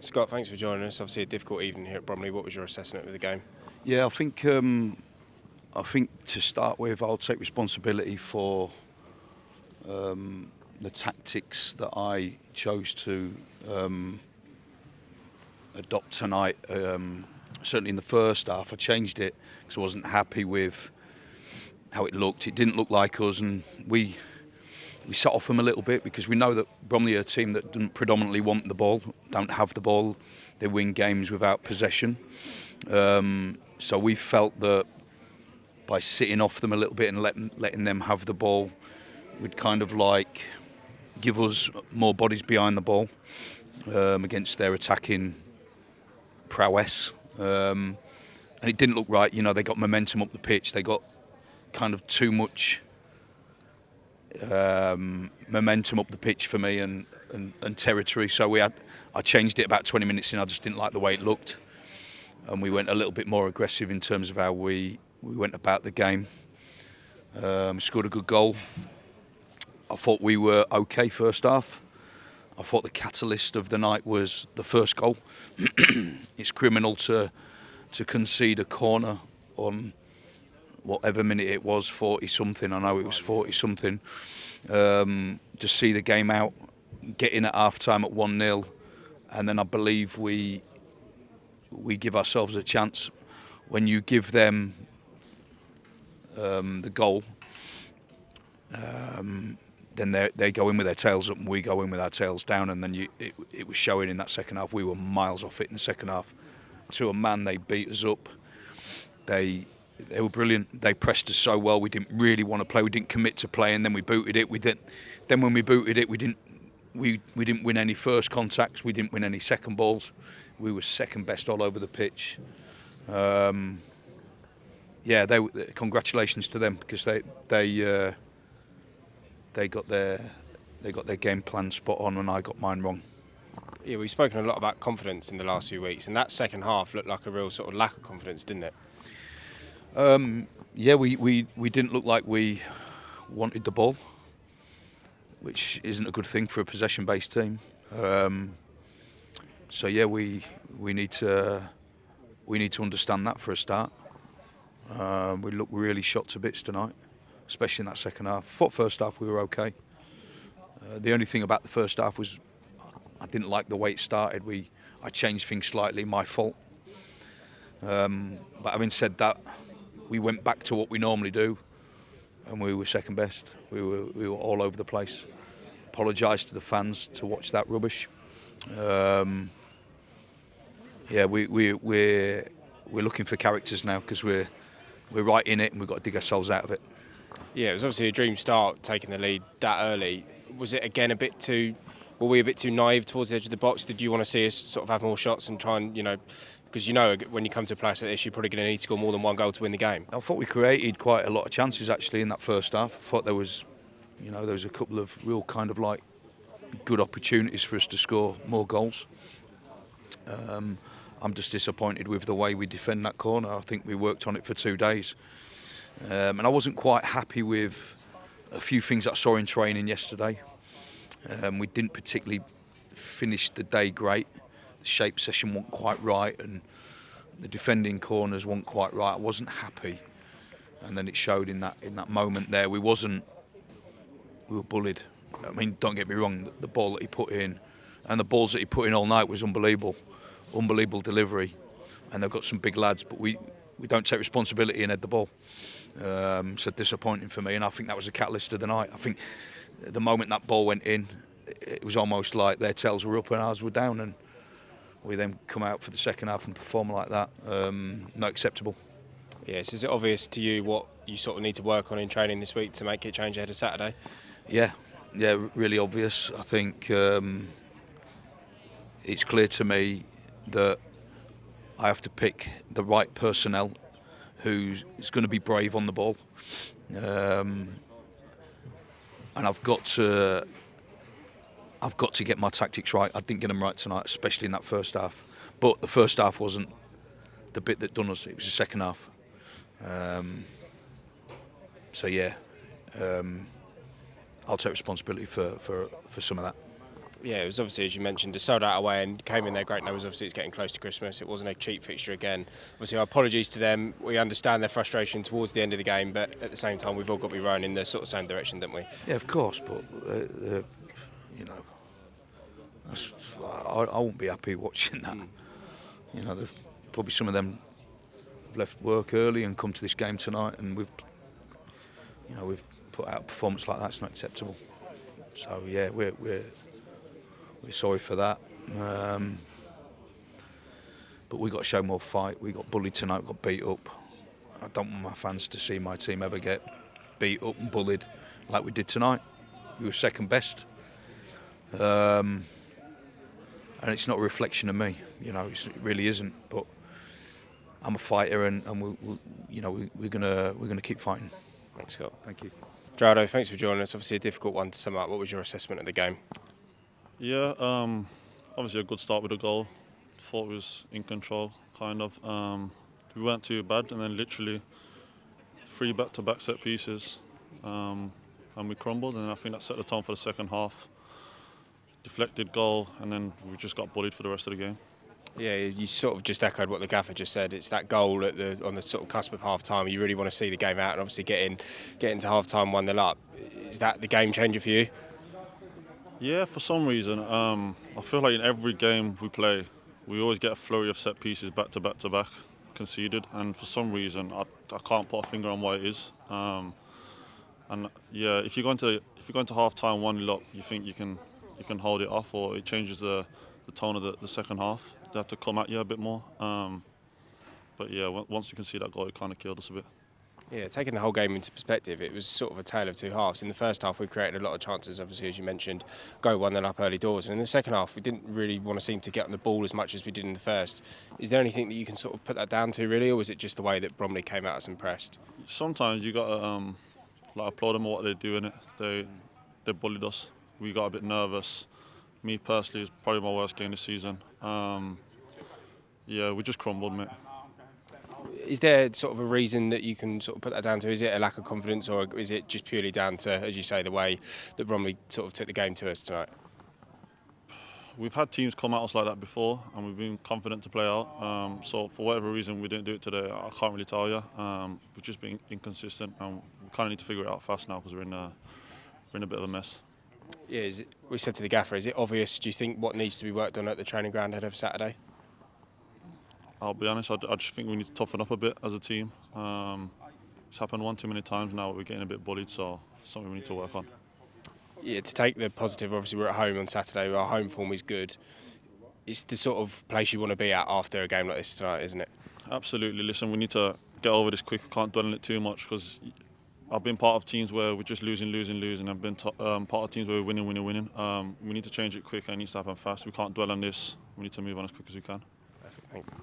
Scott, thanks for joining us. Obviously a difficult evening here at Bromley. What was your assessment of the game? Yeah, I think to start with, I'll take responsibility for the tactics that I chose to adopt tonight. Certainly in the first half, I changed it because I wasn't happy with how it looked. It didn't look like us, and we set off them a little bit because we know that Bromley are a team that doesn't predominantly want the ball, don't have the ball. They win games without possession. So we felt that by sitting off them a little bit and letting them have the ball would kind of like give us more bodies behind the ball against their attacking prowess. And it didn't look right. You know, they got momentum up the pitch. They got kind of too much momentum up the pitch for me and territory. So I changed it about 20 minutes in. I just didn't like the way it looked. And we went a little bit more aggressive in terms of how we went about the game. Scored a good goal. I thought we were okay first half. I thought the catalyst of the night was the first goal. It's criminal to concede a corner on whatever minute it was, 40-something. I know it was 40-something. To see the game out, get in at half-time at 1-0, and then I believe we give ourselves a chance. When you give them the goal, then they go in with their tails up and we go in with our tails down, and then it was showing in that second half. We were miles off it in the second half. To a man, they beat us up. They were brilliant. They pressed us so well. We didn't really want to play. We didn't commit to play, and then we booted it. Then when we booted it, we didn't win any first contacts. We didn't win any second balls. We were second best all over the pitch. Congratulations to them because they got their game plan spot on, and I got mine wrong. Yeah, we've spoken a lot about confidence in the last few weeks, and that second half looked like a real sort of lack of confidence, didn't it? We didn't look like we wanted the ball, which isn't a good thing for a possession-based team. We need to understand that for a start. We looked really shot to bits tonight, especially in that second half. Thought first half we were okay. The only thing about the first half was I didn't like the way it started. I changed things slightly, my fault. But having said that, we went back to what we normally do, and we were second best. We were all over the place. Apologise to the fans to watch that rubbish. We're looking for characters now because we're right in it and we've got to dig ourselves out of it. Yeah, it was obviously a dream start taking the lead that early. Was it again were we a bit too naive towards the edge of the box? Did you want to see us sort of have more shots and try and, because when you come to a place like this, you're probably going to need to score more than one goal to win the game? I thought we created quite a lot of chances actually in that first half. I thought there was a couple of real kind of like good opportunities for us to score more goals. I'm just disappointed with the way we defend that corner. I think we worked on it for 2 days. And I wasn't quite happy with a few things that I saw in training yesterday. We didn't particularly finish the day great. The shape session wasn't quite right, and the defending corners weren't quite right. I wasn't happy, and then it showed in that moment there. We were bullied. I mean, don't get me wrong. The ball that he put in, and the balls that he put in all night was unbelievable delivery. And they've got some big lads, but we don't take responsibility and head the ball. So disappointing for me, and I think that was a catalyst of the night. I think the moment that ball went in, it was almost like their tails were up and ours were down, and we then come out for the second half and perform like that. Not acceptable. Yes, is it obvious to you what you sort of need to work on in training this week to make it change ahead of Saturday? Yeah, really obvious. I think it's clear to me that I have to pick the right personnel who's going to be brave on the ball, and I've got to get my tactics right. I didn't get them right tonight, especially in that first half. But the first half wasn't the bit that done us. It was the second half. I'll take responsibility for some of that. Yeah, it was obviously, as you mentioned, a sold out away and came in there great numbers. Obviously, it's getting close to Christmas. It wasn't a cheap fixture again. Obviously, our apologies to them. We understand their frustration towards the end of the game, but at the same time, we've all got to be rowing in the sort of same direction, don't we? Yeah, of course, but you know, I won't be happy watching that. You know, probably some of them left work early and come to this game tonight, and we've put out a performance like that. It's not acceptable. So yeah, we're sorry for that. But we got to show more fight. We got bullied tonight. We got beat up. I don't want my fans to see my team ever get beat up and bullied like we did tonight. We were second best, and it's not a reflection of me. You know, it really isn't. But I'm a fighter, and we're gonna keep fighting. Thanks, Scott. Thank you. Geraldo, thanks for joining us. Obviously, a difficult one to sum up. What was your assessment of the game? Yeah, obviously a good start with a goal. Thought we was in control, kind of. We weren't too bad, and then literally 3 back-to-back set pieces, and we crumbled. And I think that set the tone for the second half. Deflected goal, and then we just got bullied for the rest of the game. Yeah, you sort of just echoed what the gaffer just said. It's that goal on the sort of cusp of half time. You really want to see the game out, and obviously get into half time 1-0 up. Is that the game changer for you? Yeah, for some reason, I feel like in every game we play, we always get a flurry of set pieces back to back conceded, and for some reason I can't put a finger on why it is. And yeah, if you go into half time 1-0 up, you think you can hold it off, or it changes the tone of the second half. They have to come at you a bit more. But yeah, once you can see that goal, it kind of killed us a bit. Yeah, taking the whole game into perspective, it was sort of a tale of two halves. In the first half, we created a lot of chances, obviously, as you mentioned, go 1-0 up early doors. And in the second half, we didn't really want to seem to get on the ball as much as we did in the first. Is there anything that you can sort of put that down to, really, or was it just the way that Bromley came at us and pressed? Sometimes you got to applaud them for what they're doing. They bullied us. We got a bit nervous. Me personally, it's probably my worst game this season. Yeah, we just crumbled, mate. Is there sort of a reason that you can sort of put that down to? Is it a lack of confidence, or is it just purely down to, as you say, the way that Bromley sort of took the game to us tonight? We've had teams come at us like that before, and we've been confident to play out. So for whatever reason we didn't do it today, I can't really tell you. We've just been inconsistent, and we kind of need to figure it out fast now because we're in a bit of a mess. Yeah, we said to the gaffer, is it obvious, do you think, what needs to be worked on at the training ground ahead of Saturday? I'll be honest, I just think we need to toughen up a bit as a team. It's happened one too many times now. We're getting a bit bullied, so it's something we need to work on. Yeah, to take the positive, obviously we're at home on Saturday, our home form is good. It's the sort of place you want to be at after a game like this tonight, isn't it? Absolutely. Listen, we need to get over this quick. We can't dwell on it too much, because I've been part of teams where we're just losing. I've been part of teams where we're winning. We need to change it quick, and it needs to happen fast. We can't dwell on this. We need to move on as quick as we can. Perfect, thank you.